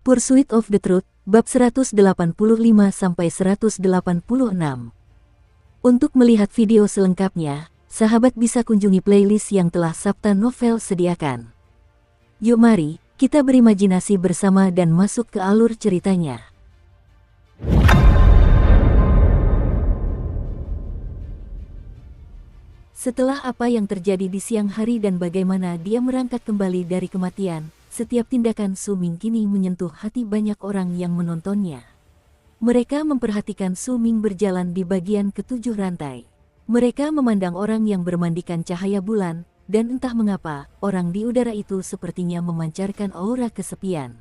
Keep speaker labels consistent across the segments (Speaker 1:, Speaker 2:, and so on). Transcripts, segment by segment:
Speaker 1: Pursuit of the Truth, bab 185-186. Untuk melihat video selengkapnya, sahabat bisa kunjungi playlist yang telah Sabta Novel sediakan. Yuk mari, kita berimajinasi bersama dan masuk ke alur ceritanya. Setelah apa yang terjadi di siang hari dan bagaimana dia merangkak kembali dari kematian, setiap tindakan Su Ming kini menyentuh hati banyak orang yang menontonnya. Mereka memperhatikan Su Ming berjalan di bagian ketujuh rantai. Mereka memandang orang yang bermandikan cahaya bulan, dan entah mengapa, orang di udara itu sepertinya memancarkan aura kesepian.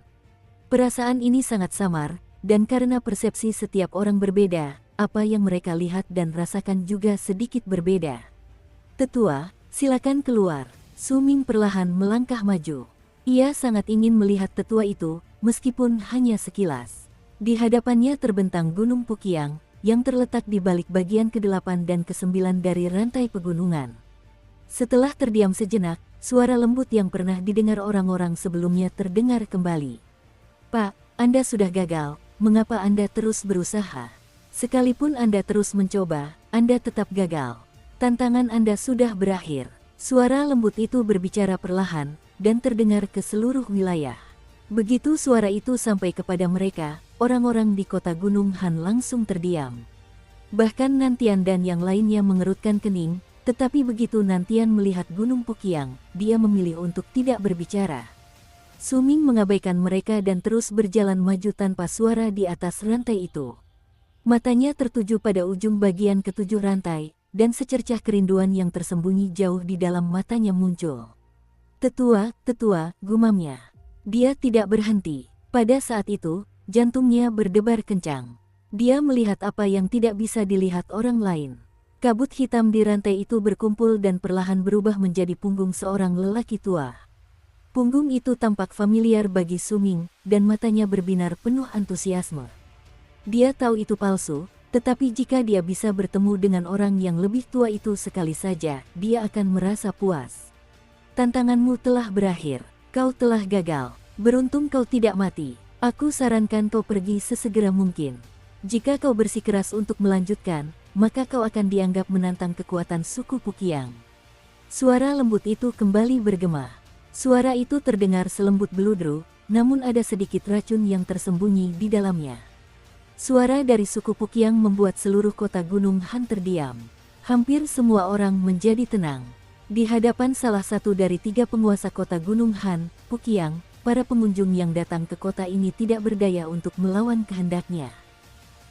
Speaker 1: Perasaan ini sangat samar, dan karena persepsi setiap orang berbeda, apa yang mereka lihat dan rasakan juga sedikit berbeda. Tetua, silakan keluar. Su Ming perlahan melangkah maju. Ia sangat ingin melihat tetua itu, meskipun hanya sekilas. Di hadapannya terbentang Gunung Pukiang, yang terletak di balik bagian ke-8 dan ke-9 dari rantai pegunungan. Setelah terdiam sejenak, suara lembut yang pernah didengar orang-orang sebelumnya terdengar kembali. Pak, Anda sudah gagal, mengapa Anda terus berusaha? Sekalipun Anda terus mencoba, Anda tetap gagal. Tantangan Anda sudah berakhir. Suara lembut itu berbicara perlahan, dan terdengar ke seluruh wilayah. Begitu suara itu sampai kepada mereka, orang-orang di kota Gunung Han langsung terdiam. Bahkan Nantian dan yang lainnya mengerutkan kening, tetapi begitu Nantian melihat Gunung Pukiang, dia memilih untuk tidak berbicara. Su Ming mengabaikan mereka dan terus berjalan maju tanpa suara di atas rantai itu. Matanya tertuju pada ujung bagian ketujuh rantai, dan secercah kerinduan yang tersembunyi jauh di dalam matanya muncul. Tetua, gumamnya. Dia tidak berhenti. Pada saat itu, jantungnya berdebar kencang. Dia melihat apa yang tidak bisa dilihat orang lain. Kabut hitam di rantai itu berkumpul dan perlahan berubah menjadi punggung seorang lelaki tua. Punggung itu tampak familiar bagi Su Ming, dan matanya berbinar penuh antusiasme. Dia tahu itu palsu, tetapi jika dia bisa bertemu dengan orang yang lebih tua itu sekali saja, dia akan merasa puas. Tantanganmu telah berakhir. Kau telah gagal. Beruntung kau tidak mati. Aku sarankan kau pergi sesegera mungkin. Jika kau bersikeras untuk melanjutkan, maka kau akan dianggap menantang kekuatan suku Pukiang. Suara lembut itu kembali bergema. Suara itu terdengar selembut beludru, namun ada sedikit racun yang tersembunyi di dalamnya. Suara dari suku Pukiang membuat seluruh kota Gunung Han terdiam. Hampir semua orang menjadi tenang. Di hadapan salah satu dari 3 penguasa kota Gunung Han, Pukiang, para pengunjung yang datang ke kota ini tidak berdaya untuk melawan kehendaknya.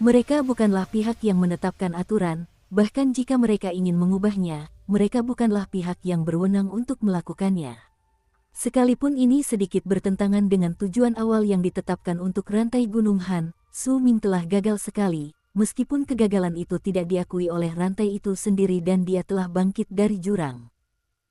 Speaker 1: Mereka bukanlah pihak yang menetapkan aturan, bahkan jika mereka ingin mengubahnya, mereka bukanlah pihak yang berwenang untuk melakukannya. Sekalipun ini sedikit bertentangan dengan tujuan awal yang ditetapkan untuk rantai Gunung Han, Su Ming telah gagal sekali, meskipun kegagalan itu tidak diakui oleh rantai itu sendiri dan dia telah bangkit dari jurang.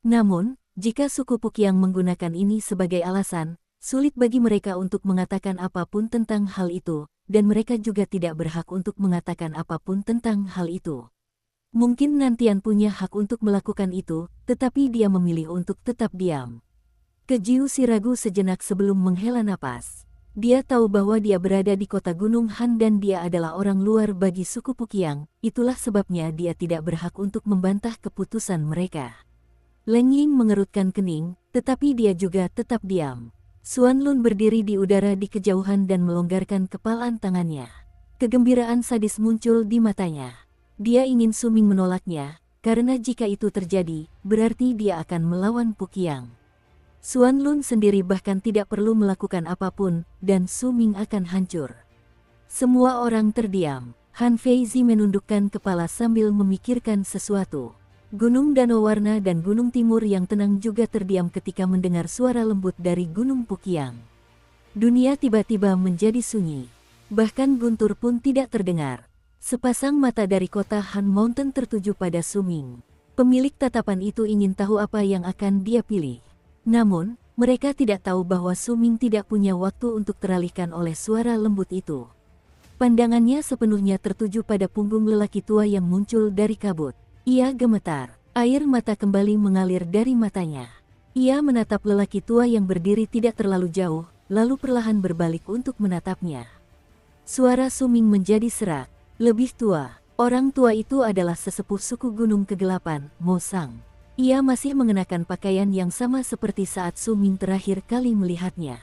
Speaker 1: Namun, jika suku Pukiang menggunakan ini sebagai alasan, sulit bagi mereka untuk mengatakan apapun tentang hal itu, dan mereka juga tidak berhak untuk mengatakan apapun tentang hal itu. Mungkin Nantian punya hak untuk melakukan itu, tetapi dia memilih untuk tetap diam. Kejiu si ragu sejenak sebelum menghela napas. Dia tahu bahwa dia berada di kota Gunung Han dan dia adalah orang luar bagi suku Pukiang, itulah sebabnya dia tidak berhak untuk membantah keputusan mereka. Leng Ying mengerutkan kening, tetapi dia juga tetap diam. Xuan Lun berdiri di udara di kejauhan dan melonggarkan kepalan tangannya. Kegembiraan sadis muncul di matanya. Dia ingin Su Ming menolaknya, karena jika itu terjadi, berarti dia akan melawan Pukiang. Xuan Lun sendiri bahkan tidak perlu melakukan apapun, dan Su Ming akan hancur. Semua orang terdiam. Han Feizi menundukkan kepala sambil memikirkan sesuatu. Gunung Danau Warna dan Gunung Timur yang tenang juga terdiam ketika mendengar suara lembut dari Gunung Pukiang. Dunia tiba-tiba menjadi sunyi. Bahkan guntur pun tidak terdengar. Sepasang mata dari kota Han Mountain tertuju pada Su Ming. Pemilik tatapan itu ingin tahu apa yang akan dia pilih. Namun, mereka tidak tahu bahwa Su Ming tidak punya waktu untuk teralihkan oleh suara lembut itu. Pandangannya sepenuhnya tertuju pada punggung lelaki tua yang muncul dari kabut. Ia gemetar. Air mata kembali mengalir dari matanya. Ia menatap lelaki tua yang berdiri tidak terlalu jauh, lalu perlahan berbalik untuk menatapnya. Suara Suming menjadi serak. Lebih tua, orang tua itu adalah sesepuh suku Gunung Kegelapan, Mo Sang. Ia masih mengenakan pakaian yang sama seperti saat Suming terakhir kali melihatnya.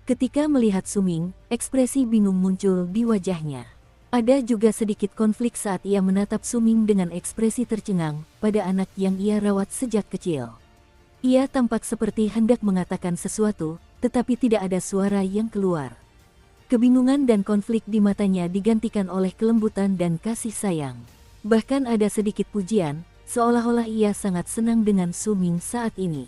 Speaker 1: Ketika melihat Suming, ekspresi bingung muncul di wajahnya. Ada juga sedikit konflik saat ia menatap Suming dengan ekspresi tercengang pada anak yang ia rawat sejak kecil. Ia tampak seperti hendak mengatakan sesuatu, tetapi tidak ada suara yang keluar. Kebingungan dan konflik di matanya digantikan oleh kelembutan dan kasih sayang. Bahkan ada sedikit pujian, seolah-olah ia sangat senang dengan Suming saat ini.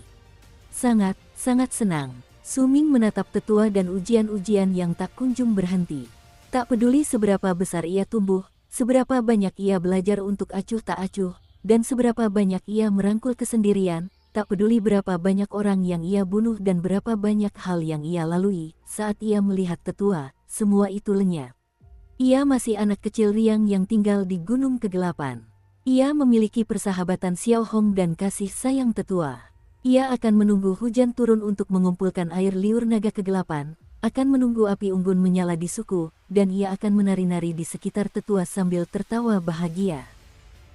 Speaker 1: Sangat, sangat senang. Suming menatap tetua dan ujian-ujian yang tak kunjung berhenti. Tak peduli seberapa besar ia tumbuh, seberapa banyak ia belajar untuk acuh tak acuh, dan seberapa banyak ia merangkul kesendirian, tak peduli berapa banyak orang yang ia bunuh dan berapa banyak hal yang ia lalui, saat ia melihat tetua, semua itu lenyap. Ia masih anak kecil riang yang tinggal di Gunung Kegelapan. Ia memiliki persahabatan Xiao Hong dan kasih sayang tetua. Ia akan menunggu hujan turun untuk mengumpulkan air liur naga kegelapan, akan menunggu api unggun menyala di suku, dan ia akan menari-nari di sekitar tetua sambil tertawa bahagia.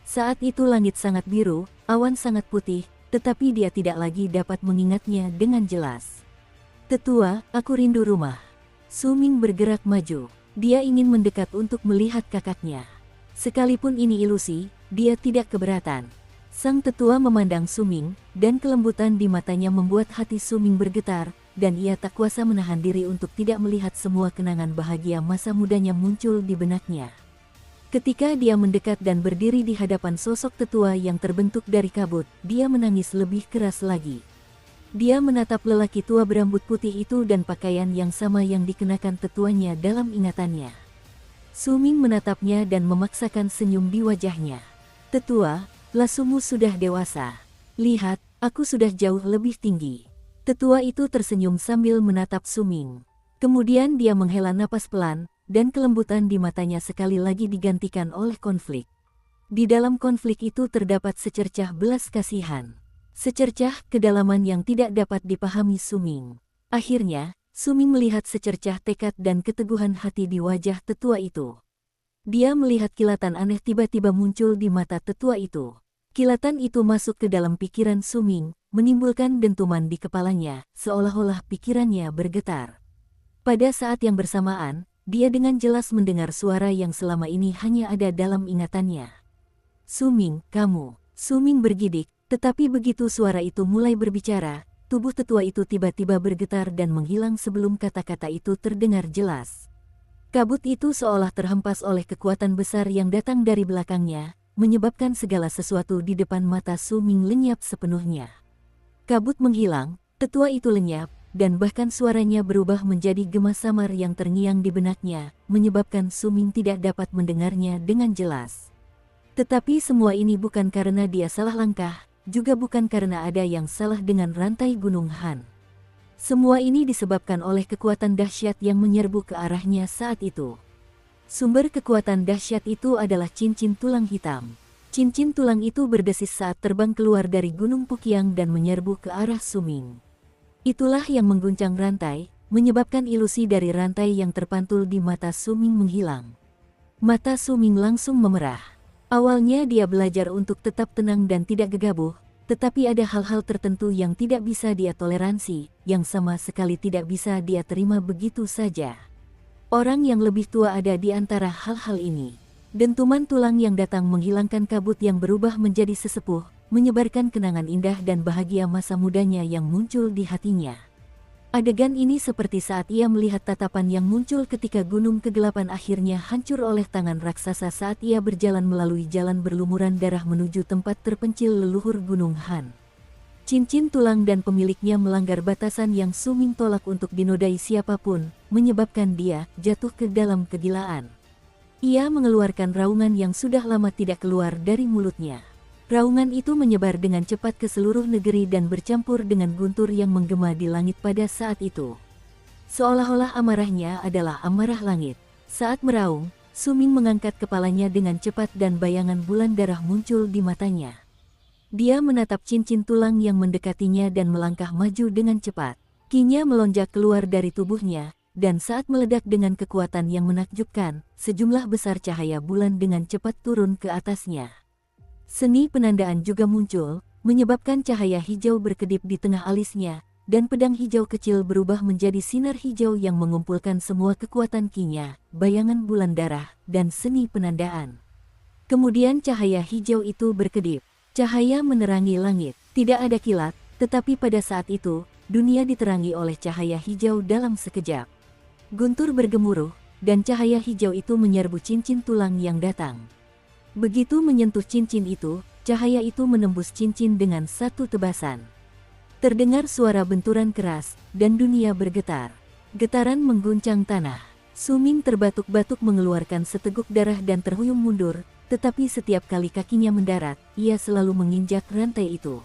Speaker 1: Saat itu langit sangat biru, awan sangat putih, tetapi dia tidak lagi dapat mengingatnya dengan jelas. Tetua, aku rindu rumah. Suming bergerak maju. Dia ingin mendekat untuk melihat kakaknya. Sekalipun ini ilusi, dia tidak keberatan. Sang tetua memandang Suming, dan kelembutan di matanya membuat hati Suming bergetar, dan ia tak kuasa menahan diri untuk tidak melihat semua kenangan bahagia masa mudanya muncul di benaknya. Ketika dia mendekat dan berdiri di hadapan sosok tetua yang terbentuk dari kabut, dia menangis lebih keras lagi. Dia menatap lelaki tua berambut putih itu dan pakaian yang sama yang dikenakan tetuanya dalam ingatannya. Suming menatapnya dan memaksakan senyum di wajahnya. Tetua, lasumu sudah dewasa. Lihat, aku sudah jauh lebih tinggi. Tetua itu tersenyum sambil menatap Suming. Kemudian dia menghela napas pelan, dan kelembutan di matanya sekali lagi digantikan oleh konflik. Di dalam konflik itu terdapat secercah belas kasihan. Secercah kedalaman yang tidak dapat dipahami Suming. Akhirnya, Suming melihat secercah tekad dan keteguhan hati di wajah tetua itu. Dia melihat kilatan aneh tiba-tiba muncul di mata tetua itu. Kilatan itu masuk ke dalam pikiran Suming, menimbulkan dentuman di kepalanya, seolah-olah pikirannya bergetar. Pada saat yang bersamaan, dia dengan jelas mendengar suara yang selama ini hanya ada dalam ingatannya. Suming, kamu. Suming bergidik, tetapi begitu suara itu mulai berbicara, tubuh tetua itu tiba-tiba bergetar dan menghilang sebelum kata-kata itu terdengar jelas. Kabut itu seolah terhempas oleh kekuatan besar yang datang dari belakangnya, menyebabkan segala sesuatu di depan mata Suming lenyap sepenuhnya. Kabut menghilang, tetua itu lenyap, dan bahkan suaranya berubah menjadi gema samar yang terngiang di benaknya, menyebabkan Suming tidak dapat mendengarnya dengan jelas. Tetapi semua ini bukan karena dia salah langkah, juga bukan karena ada yang salah dengan rantai Gunung Han. Semua ini disebabkan oleh kekuatan dahsyat yang menyerbu ke arahnya saat itu. Sumber kekuatan dahsyat itu adalah cincin tulang hitam. Cincin tulang itu berdesis saat terbang keluar dari Gunung Pukiang dan menyerbu ke arah Suming. Itulah yang mengguncang rantai, menyebabkan ilusi dari rantai yang terpantul di mata Suming menghilang. Mata Suming langsung memerah. Awalnya dia belajar untuk tetap tenang dan tidak gegabah, tetapi ada hal-hal tertentu yang tidak bisa dia toleransi, yang sama sekali tidak bisa dia terima begitu saja. Orang yang lebih tua ada di antara hal-hal ini. Dentuman tulang yang datang menghilangkan kabut yang berubah menjadi sesepuh, menyebarkan kenangan indah dan bahagia masa mudanya yang muncul di hatinya. Adegan ini seperti saat ia melihat tatapan yang muncul ketika Gunung Kegelapan akhirnya hancur oleh tangan raksasa saat ia berjalan melalui jalan berlumuran darah menuju tempat terpencil leluhur Gunung Han. Cincin tulang dan pemiliknya melanggar batasan yang Suming tolak untuk dinodai siapapun, menyebabkan dia jatuh ke dalam kegilaan. Ia mengeluarkan raungan yang sudah lama tidak keluar dari mulutnya. Raungan itu menyebar dengan cepat ke seluruh negeri dan bercampur dengan guntur yang menggema di langit pada saat itu. Seolah-olah amarahnya adalah amarah langit. Saat meraung, Suming mengangkat kepalanya dengan cepat dan bayangan bulan darah muncul di matanya. Dia menatap cincin tulang yang mendekatinya dan melangkah maju dengan cepat. Kinya melonjak keluar dari tubuhnya, dan saat meledak dengan kekuatan yang menakjubkan, sejumlah besar cahaya bulan dengan cepat turun ke atasnya. Seni penandaan juga muncul, menyebabkan cahaya hijau berkedip di tengah alisnya, dan pedang hijau kecil berubah menjadi sinar hijau yang mengumpulkan semua kekuatan kinya, bayangan bulan darah, dan seni penandaan. Kemudian cahaya hijau itu berkedip. Cahaya menerangi langit. Tidak ada kilat, tetapi pada saat itu, dunia diterangi oleh cahaya hijau dalam sekejap. Guntur bergemuruh, dan cahaya hijau itu menyerbu cincin tulang yang datang. Begitu menyentuh cincin itu, cahaya itu menembus cincin dengan satu tebasan. Terdengar suara benturan keras, dan dunia bergetar. Getaran mengguncang tanah. Suming terbatuk-batuk mengeluarkan seteguk darah dan terhuyung mundur, tetapi setiap kali kakinya mendarat, ia selalu menginjak rantai itu.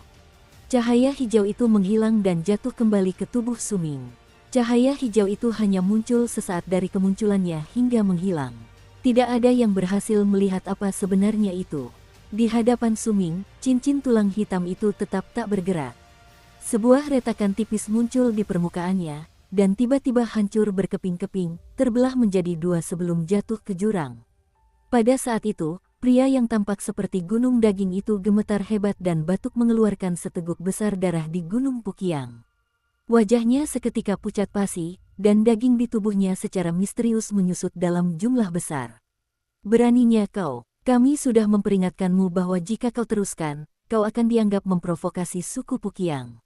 Speaker 1: Cahaya hijau itu menghilang dan jatuh kembali ke tubuh Suming. Cahaya hijau itu hanya muncul sesaat dari kemunculannya hingga menghilang. Tidak ada yang berhasil melihat apa sebenarnya itu. Di hadapan Suming, cincin tulang hitam itu tetap tak bergerak. Sebuah retakan tipis muncul di permukaannya, dan tiba-tiba hancur berkeping-keping, terbelah menjadi dua sebelum jatuh ke jurang. Pada saat itu, pria yang tampak seperti gunung daging itu gemetar hebat dan batuk mengeluarkan seteguk besar darah di Gunung Pukiang. Wajahnya seketika pucat pasi, dan daging di tubuhnya secara misterius menyusut dalam jumlah besar. Beraninya kau, kami sudah memperingatkanmu bahwa jika kau teruskan, kau akan dianggap memprovokasi suku Pukiang.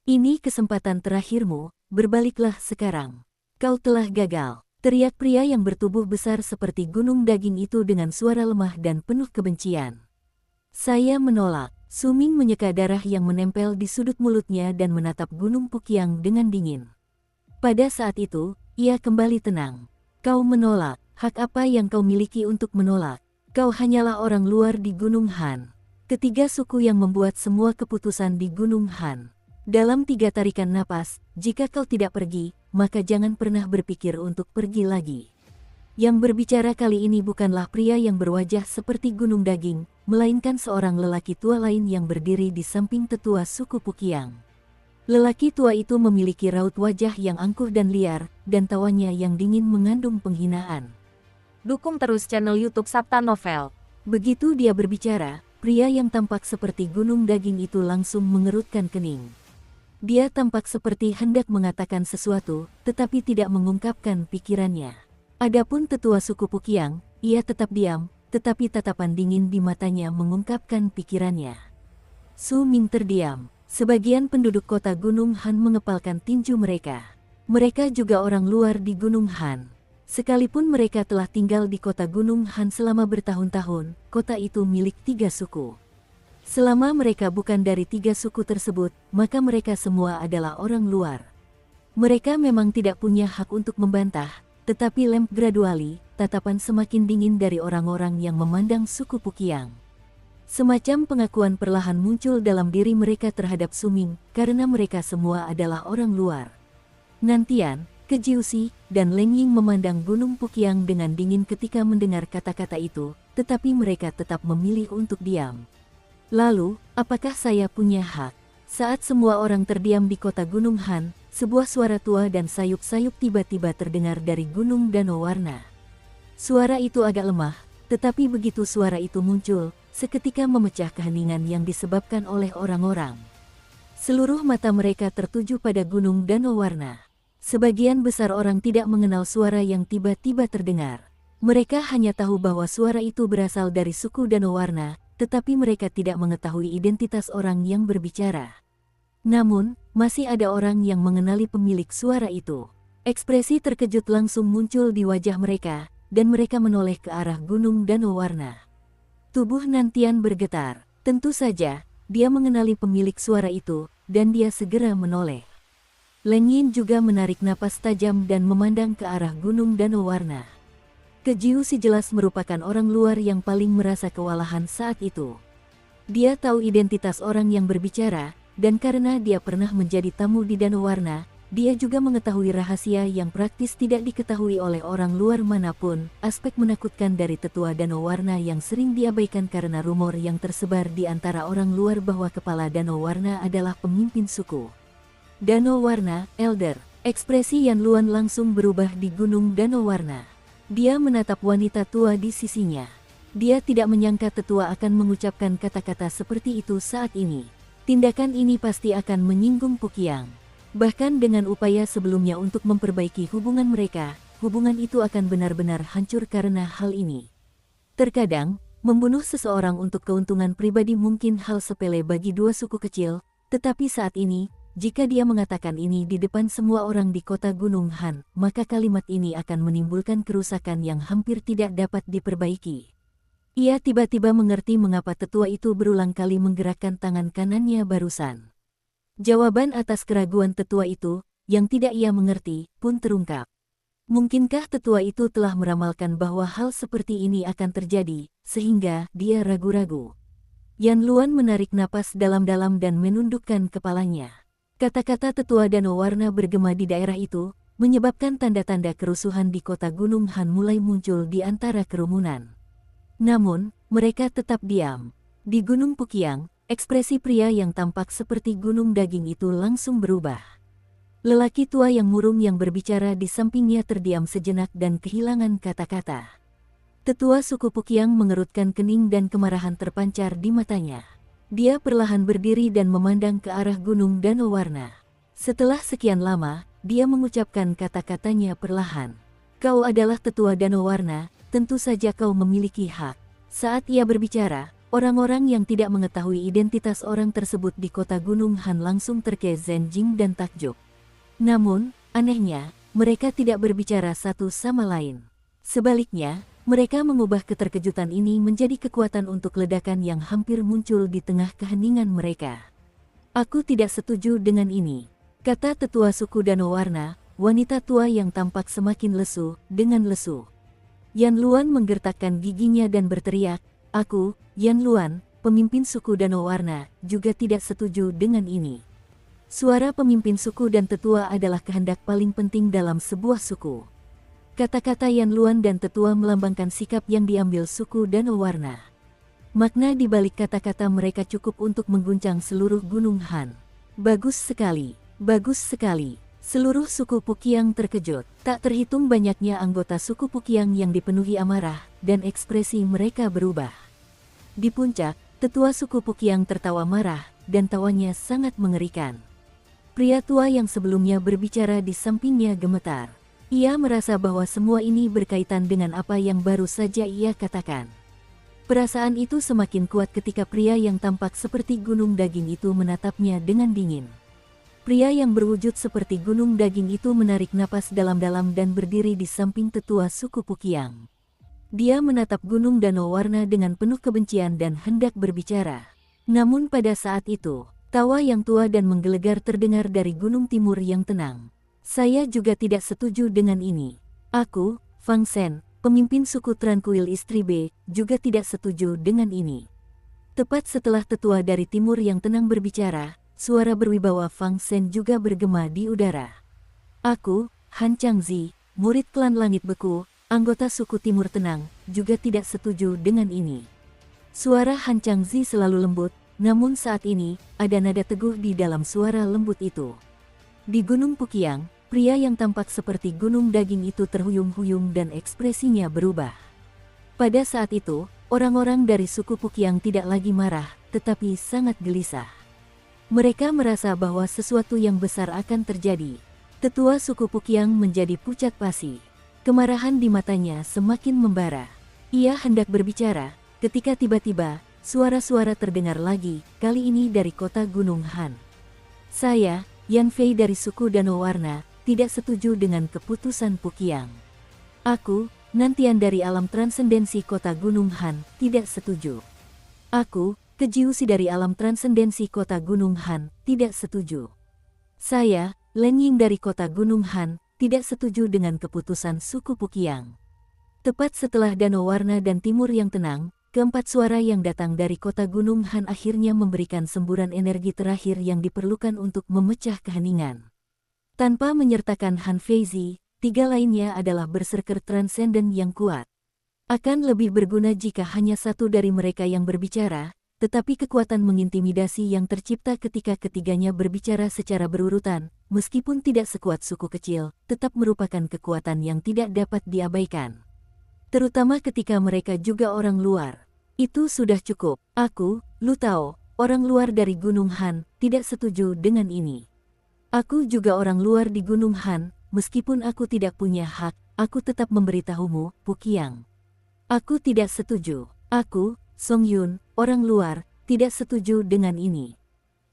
Speaker 1: Ini kesempatan terakhirmu, berbaliklah sekarang. Kau telah gagal. Teriak pria yang bertubuh besar seperti gunung daging itu dengan suara lemah dan penuh kebencian. Saya menolak. Suming menyeka darah yang menempel di sudut mulutnya dan menatap Gunung Pukiang dengan dingin. Pada saat itu, ia kembali tenang. Kau menolak. Hak apa yang kau miliki untuk menolak? Kau hanyalah orang luar di Gunung Han. Ketiga suku yang membuat semua keputusan di Gunung Han. Dalam 3 tarikan napas, jika kau tidak pergi, maka jangan pernah berpikir untuk pergi lagi. Yang berbicara kali ini bukanlah pria yang berwajah seperti gunung daging, melainkan seorang lelaki tua lain yang berdiri di samping tetua suku Pukiang. Lelaki tua itu memiliki raut wajah yang angkuh dan liar, dan tawanya yang dingin mengandung penghinaan.
Speaker 2: Dukung terus channel YouTube Sabta Novel.
Speaker 1: Begitu dia berbicara, pria yang tampak seperti gunung daging itu langsung mengerutkan kening. Dia tampak seperti hendak mengatakan sesuatu, tetapi tidak mengungkapkan pikirannya. Adapun tetua suku Pukiang, ia tetap diam, tetapi tatapan dingin di matanya mengungkapkan pikirannya. Suming terdiam. Sebagian penduduk kota Gunung Han mengepalkan tinju mereka. Mereka juga orang luar di Gunung Han. Sekalipun mereka telah tinggal di kota Gunung Han selama bertahun-tahun, kota itu milik 3 suku. Selama mereka bukan dari 3 suku tersebut, maka mereka semua adalah orang luar. Mereka memang tidak punya hak untuk membantah, tetapi lamp gradually, tatapan semakin dingin dari orang-orang yang memandang suku Pukiang. Semacam pengakuan perlahan muncul dalam diri mereka terhadap Suming, karena mereka semua adalah orang luar. Nantian, Kejiusi, dan Leng Ying memandang Gunung Pukiang dengan dingin ketika mendengar kata-kata itu, tetapi mereka tetap memilih untuk diam. Lalu, apakah saya punya hak? Saat semua orang terdiam di kota Gunung Han, sebuah suara tua dan sayup-sayup tiba-tiba terdengar dari Gunung Danau Warna. Suara itu agak lemah, tetapi begitu suara itu muncul, seketika memecah keheningan yang disebabkan oleh orang-orang. Seluruh mata mereka tertuju pada Gunung Danau Warna. Sebagian besar orang tidak mengenal suara yang tiba-tiba terdengar. Mereka hanya tahu bahwa suara itu berasal dari suku Danau Warna, tetapi mereka tidak mengetahui identitas orang yang berbicara. Namun, masih ada orang yang mengenali pemilik suara itu. Ekspresi terkejut langsung muncul di wajah mereka, dan mereka menoleh ke arah Gunung Danau Warna. Tubuh Nantian bergetar. Tentu saja, dia mengenali pemilik suara itu, dan dia segera menoleh. Leng Yin juga menarik napas tajam dan memandang ke arah Gunung Danau Warna. Kejiusi jelas merupakan orang luar yang paling merasa kewalahan saat itu. Dia tahu identitas orang yang berbicara, dan karena dia pernah menjadi tamu di Danau Warna, dia juga mengetahui rahasia yang praktis tidak diketahui oleh orang luar manapun, aspek menakutkan dari tetua Danau Warna yang sering diabaikan karena rumor yang tersebar di antara orang luar bahwa kepala Danau Warna adalah pemimpin suku. Danau Warna, Elder. Ekspresi Yan Luan langsung berubah di Gunung Danau Warna. Dia menatap wanita tua di sisinya. Dia tidak menyangka tetua akan mengucapkan kata-kata seperti itu saat ini. Tindakan ini pasti akan menyinggung Pukiang. Bahkan dengan upaya sebelumnya untuk memperbaiki hubungan mereka, hubungan itu akan benar-benar hancur karena hal ini. Terkadang, membunuh seseorang untuk keuntungan pribadi mungkin hal sepele bagi dua suku kecil, tetapi saat ini, jika dia mengatakan ini di depan semua orang di kota Gunung Han, maka kalimat ini akan menimbulkan kerusakan yang hampir tidak dapat diperbaiki. Ia tiba-tiba mengerti mengapa tetua itu berulang kali menggerakkan tangan kanannya barusan. Jawaban atas keraguan tetua itu, yang tidak ia mengerti, pun terungkap. Mungkinkah tetua itu telah meramalkan bahwa hal seperti ini akan terjadi, sehingga dia ragu-ragu. Yan Luan menarik napas dalam-dalam dan menundukkan kepalanya. Kata-kata tetua Danau Warna bergema di daerah itu, menyebabkan tanda-tanda kerusuhan di kota Gunung Han mulai muncul di antara kerumunan. Namun, mereka tetap diam. Di Gunung Pukiang, ekspresi pria yang tampak seperti gunung daging itu langsung berubah. Lelaki tua yang murung yang berbicara di sampingnya terdiam sejenak dan kehilangan kata-kata. Tetua suku Pukiang mengerutkan kening dan kemarahan terpancar di matanya. Dia perlahan berdiri dan memandang ke arah Gunung Danau Warna. Setelah sekian lama, dia mengucapkan kata-katanya perlahan. Kau adalah tetua Danau Warna, tentu saja kau memiliki hak. Saat ia berbicara, orang-orang yang tidak mengetahui identitas orang tersebut di kota Gunung Han langsung terkezenjing dan takjub. Namun, anehnya, mereka tidak berbicara satu sama lain. Sebaliknya, mereka mengubah keterkejutan ini menjadi kekuatan untuk ledakan yang hampir muncul di tengah keheningan mereka. Aku tidak setuju dengan ini, kata tetua suku Danau Warna, wanita tua yang tampak semakin lesu, dengan lesu. Yan Luan menggertakkan giginya dan berteriak, aku, Yan Luan, pemimpin suku Danau Warna, juga tidak setuju dengan ini. Suara pemimpin suku dan tetua adalah kehendak paling penting dalam sebuah suku. Kata-kata Yan Luan dan tetua melambangkan sikap yang diambil suku Danau Warna. Makna di balik kata-kata mereka cukup untuk mengguncang seluruh Gunung Han. Bagus sekali, bagus sekali. Seluruh suku Pukiang terkejut. Tak terhitung banyaknya anggota suku Pukiang yang dipenuhi amarah, dan ekspresi mereka berubah. Di puncak, tetua suku Pukiang tertawa marah, dan tawanya sangat mengerikan. Pria tua yang sebelumnya berbicara di sampingnya gemetar. Ia merasa bahwa semua ini berkaitan dengan apa yang baru saja ia katakan. Perasaan itu semakin kuat ketika pria yang tampak seperti gunung daging itu menatapnya dengan dingin. Pria yang berwujud seperti gunung daging itu menarik napas dalam-dalam dan berdiri di samping tetua suku Pukiang. Dia menatap Gunung Danau Warna dengan penuh kebencian dan hendak berbicara. Namun pada saat itu, tawa yang tua dan menggelegar terdengar dari gunung timur yang tenang. Saya juga tidak setuju dengan ini. Aku, Fang Sen, pemimpin suku Tranquil Istri B, juga tidak setuju dengan ini. Tepat setelah tetua dari timur yang tenang berbicara, suara berwibawa Fang Sen juga bergema di udara. Aku, Han Changzi, murid klan Langit Beku, anggota suku Timur Tenang, juga tidak setuju dengan ini. Suara Han Changzi selalu lembut, namun saat ini, ada nada teguh di dalam suara lembut itu. Di Gunung Pukiang, pria yang tampak seperti gunung daging itu terhuyung-huyung dan ekspresinya berubah. Pada saat itu, orang-orang dari suku Pukiang tidak lagi marah, tetapi sangat gelisah. Mereka merasa bahwa sesuatu yang besar akan terjadi. Tetua suku Pukiang menjadi pucat pasi. Kemarahan di matanya semakin membara. Ia hendak berbicara, ketika tiba-tiba, suara-suara terdengar lagi, kali ini dari kota Gunung Han. Saya, Yan Fei dari suku Danau Warna, tidak setuju dengan keputusan Pukiang. Aku, Nantian dari alam transendensi kota Gunung Han, tidak setuju. Aku, Kejiusi dari alam transendensi kota Gunung Han, tidak setuju. Saya, Len Ying dari kota Gunung Han, tidak setuju dengan keputusan suku Pukiang. Tepat setelah Danau Warna dan Timur yang tenang, keempat suara yang datang dari kota Gunung Han akhirnya memberikan semburan energi terakhir yang diperlukan untuk memecah keheningan. Tanpa menyertakan Han Feizi, tiga lainnya adalah berserker transenden yang kuat. Akan lebih berguna jika hanya satu dari mereka yang berbicara, tetapi kekuatan mengintimidasi yang tercipta ketika ketiganya berbicara secara berurutan, meskipun tidak sekuat suku kecil, tetap merupakan kekuatan yang tidak dapat diabaikan. Terutama ketika mereka juga orang luar. Itu sudah cukup. Aku, Lu Tao, orang luar dari Gunung Han, tidak setuju dengan ini. Aku juga orang luar di Gunung Han, meskipun aku tidak punya hak, aku tetap memberitahumu, Puqiang. Aku tidak setuju. Aku, Song Yun, orang luar, tidak setuju dengan ini.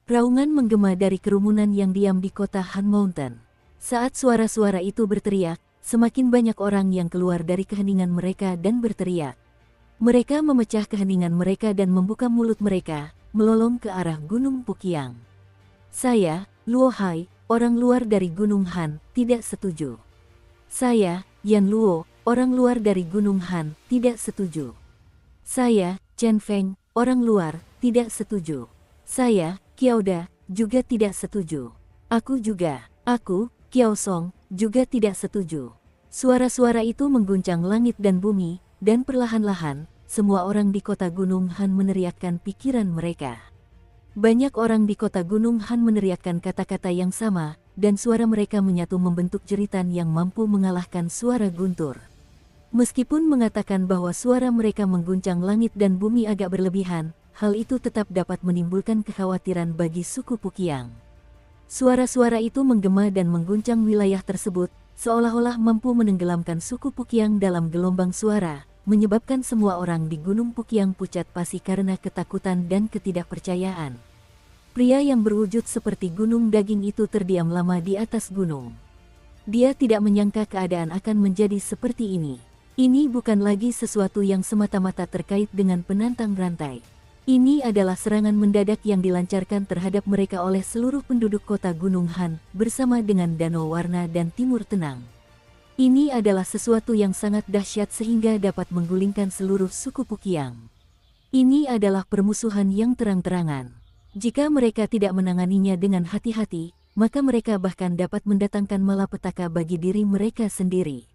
Speaker 1: Raungan menggema dari kerumunan yang diam di kota Han Mountain. Saat suara-suara itu berteriak, semakin banyak orang yang keluar dari keheningan mereka dan berteriak. Mereka memecah keheningan mereka dan membuka mulut mereka, melolong ke arah Gunung Puqiang. Saya, Luo Hai, orang luar dari Gunung Han, tidak setuju. Saya, Yan Luo, orang luar dari Gunung Han, tidak setuju. Saya, Chen Feng, orang luar, tidak setuju. Saya, Qiao Da, juga tidak setuju. Aku juga. Aku, Qiao Song, juga tidak setuju. Suara-suara itu mengguncang langit dan bumi, dan perlahan-lahan, semua orang di kota Gunung Han meneriakkan pikiran mereka. Banyak orang di kota Gunung Han meneriakkan kata-kata yang sama, dan suara mereka menyatu membentuk jeritan yang mampu mengalahkan suara guntur. Meskipun mengatakan bahwa suara mereka mengguncang langit dan bumi agak berlebihan, hal itu tetap dapat menimbulkan kekhawatiran bagi suku Puqiang. Suara-suara itu menggema dan mengguncang wilayah tersebut, seolah-olah mampu menenggelamkan suku Puqiang dalam gelombang suara, menyebabkan semua orang di Gunung Puqiang pucat pasi karena ketakutan dan ketidakpercayaan. Pria yang berwujud seperti gunung daging itu terdiam lama di atas gunung. Dia tidak menyangka keadaan akan menjadi seperti ini. Ini bukan lagi sesuatu yang semata-mata terkait dengan penantang rantai. Ini adalah serangan mendadak yang dilancarkan terhadap mereka oleh seluruh penduduk kota Gunung Han, bersama dengan Danau Warna dan Timur Tenang. Ini adalah sesuatu yang sangat dahsyat sehingga dapat menggulingkan seluruh suku Puqiang. Ini adalah permusuhan yang terang-terangan. Jika mereka tidak menanganinya dengan hati-hati, maka mereka bahkan dapat mendatangkan malapetaka bagi diri mereka sendiri.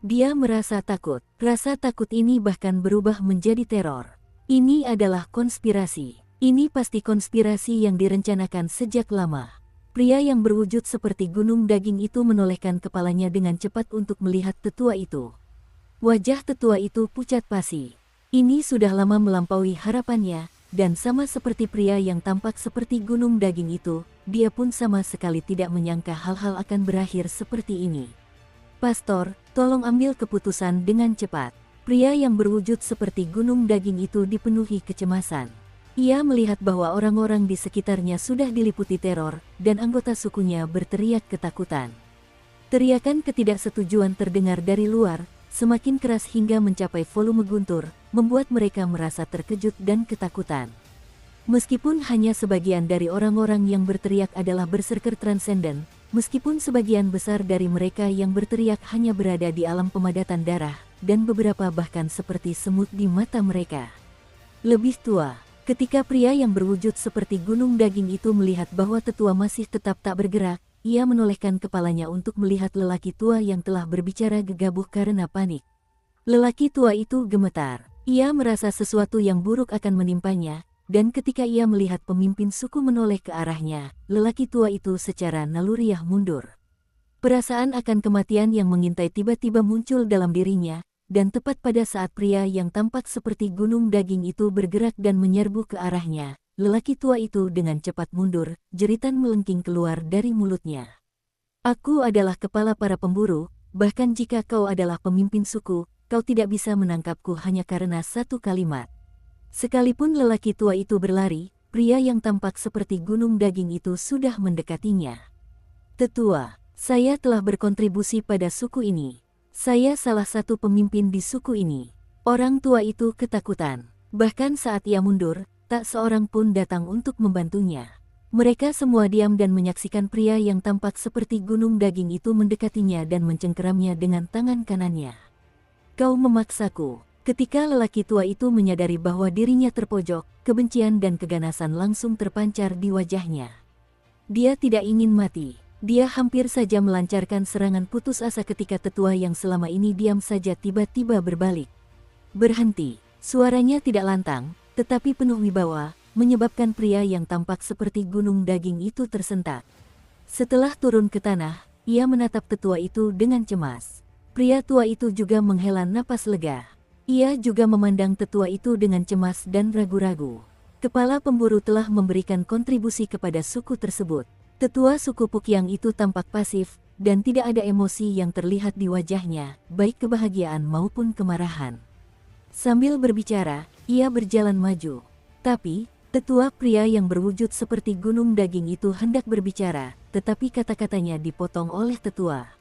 Speaker 1: Dia merasa takut. Rasa takut ini bahkan berubah menjadi teror. Ini adalah konspirasi. Ini pasti konspirasi yang direncanakan sejak lama. Pria yang berwujud seperti gunung daging itu menolehkan kepalanya dengan cepat untuk melihat tetua itu. Wajah tetua itu pucat pasi. Ini sudah lama melampaui harapannya, dan sama seperti pria yang tampak seperti gunung daging itu, dia pun sama sekali tidak menyangka hal-hal akan berakhir seperti ini. Pastor, tolong ambil keputusan dengan cepat. Pria yang berwujud seperti gunung daging itu dipenuhi kecemasan. Ia melihat bahwa orang-orang di sekitarnya sudah diliputi teror, dan anggota sukunya berteriak ketakutan. Teriakan ketidaksetujuan terdengar dari luar, semakin keras hingga mencapai volume guntur, membuat mereka merasa terkejut dan ketakutan. Meskipun hanya sebagian dari orang-orang yang berteriak adalah berserker transenden, meskipun sebagian besar dari mereka yang berteriak hanya berada di alam pemadatan darah, dan beberapa bahkan seperti semut di mata mereka. Lebih tua. Ketika pria yang berwujud seperti gunung daging itu melihat bahwa tetua masih tetap tak bergerak, ia menolehkan kepalanya untuk melihat lelaki tua yang telah berbicara gegabah karena panik. Lelaki tua itu gemetar. Ia merasa sesuatu yang buruk akan menimpanya, dan ketika ia melihat pemimpin suku menoleh ke arahnya, lelaki tua itu secara naluriah mundur. Perasaan akan kematian yang mengintai tiba-tiba muncul dalam dirinya, dan tepat pada saat pria yang tampak seperti gunung daging itu bergerak dan menyerbu ke arahnya, lelaki tua itu dengan cepat mundur, jeritan melengking keluar dari mulutnya. Aku adalah kepala para pemburu, bahkan jika kau adalah pemimpin suku, kau tidak bisa menangkapku hanya karena satu kalimat. Sekalipun lelaki tua itu berlari, pria yang tampak seperti gunung daging itu sudah mendekatinya. Tetua, saya telah berkontribusi pada suku ini. Saya salah satu pemimpin di suku ini. Orang tua itu ketakutan. Bahkan saat ia mundur, tak seorang pun datang untuk membantunya. Mereka semua diam dan menyaksikan pria yang tampak seperti gunung daging itu mendekatinya dan mencengkeramnya dengan tangan kanannya. Kau memaksaku. Ketika lelaki tua itu menyadari bahwa dirinya terpojok, kebencian dan keganasan langsung terpancar di wajahnya. Dia tidak ingin mati. Dia hampir saja melancarkan serangan putus asa ketika tetua yang selama ini diam saja tiba-tiba berbalik. Berhenti. Suaranya tidak lantang, tetapi penuh wibawa, menyebabkan pria yang tampak seperti gunung daging itu tersentak. Setelah turun ke tanah, ia menatap tetua itu dengan cemas. Pria tua itu juga menghela napas lega. Ia juga memandang tetua itu dengan cemas dan ragu-ragu. Kepala pemburu telah memberikan kontribusi kepada suku tersebut. Tetua suku Pukyang itu tampak pasif, dan tidak ada emosi yang terlihat di wajahnya, baik kebahagiaan maupun kemarahan. Sambil berbicara, ia berjalan maju. Tapi, tetua pria yang berwujud seperti gunung daging itu hendak berbicara, tetapi kata-katanya dipotong oleh tetua.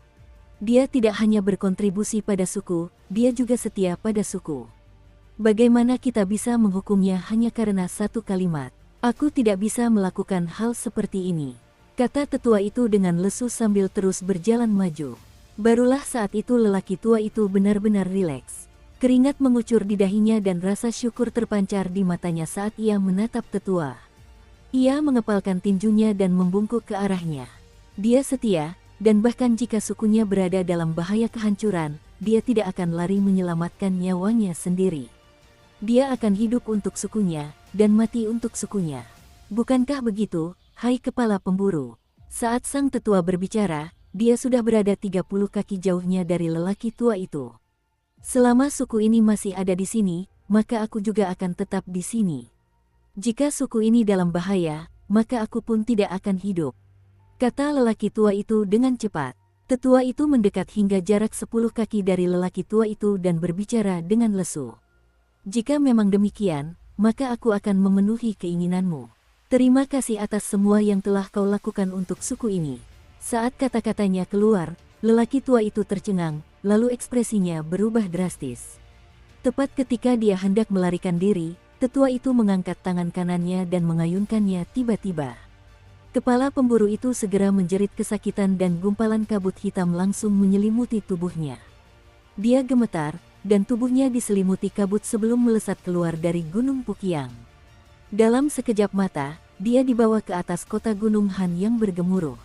Speaker 1: Dia tidak hanya berkontribusi pada suku, dia juga setia pada suku. Bagaimana kita bisa menghukumnya hanya karena satu kalimat? Aku tidak bisa melakukan hal seperti ini, kata tetua itu dengan lesu sambil terus berjalan maju. Barulah saat itu lelaki tua itu benar-benar rileks. Keringat mengucur di dahinya dan rasa syukur terpancar di matanya saat ia menatap tetua. Ia mengepalkan tinjunya dan membungkuk ke arahnya. Dia setia, dan bahkan jika sukunya berada dalam bahaya kehancuran, dia tidak akan lari menyelamatkan nyawanya sendiri. Dia akan hidup untuk sukunya, dan mati untuk sukunya. Bukankah begitu, hai kepala pemburu? Saat sang tetua berbicara, dia sudah berada 30 kaki jauhnya dari lelaki tua itu. Selama suku ini masih ada di sini, maka aku juga akan tetap di sini. Jika suku ini dalam bahaya, maka aku pun tidak akan hidup, kata lelaki tua itu dengan cepat. Tetua itu mendekat hingga jarak 10 kaki dari lelaki tua itu dan berbicara dengan lesu. Jika memang demikian, maka aku akan memenuhi keinginanmu. Terima kasih atas semua yang telah kau lakukan untuk suku ini. Saat kata-katanya keluar, lelaki tua itu tercengang, lalu ekspresinya berubah drastis. Tepat ketika dia hendak melarikan diri, tetua itu mengangkat tangan kanannya dan mengayunkannya tiba-tiba. Kepala pemburu itu segera menjerit kesakitan dan gumpalan kabut hitam langsung menyelimuti tubuhnya. Dia gemetar, dan tubuhnya diselimuti kabut sebelum melesat keluar dari Gunung Pukyang. Dalam sekejap mata, dia dibawa ke atas kota Gunung Han yang bergemuruh.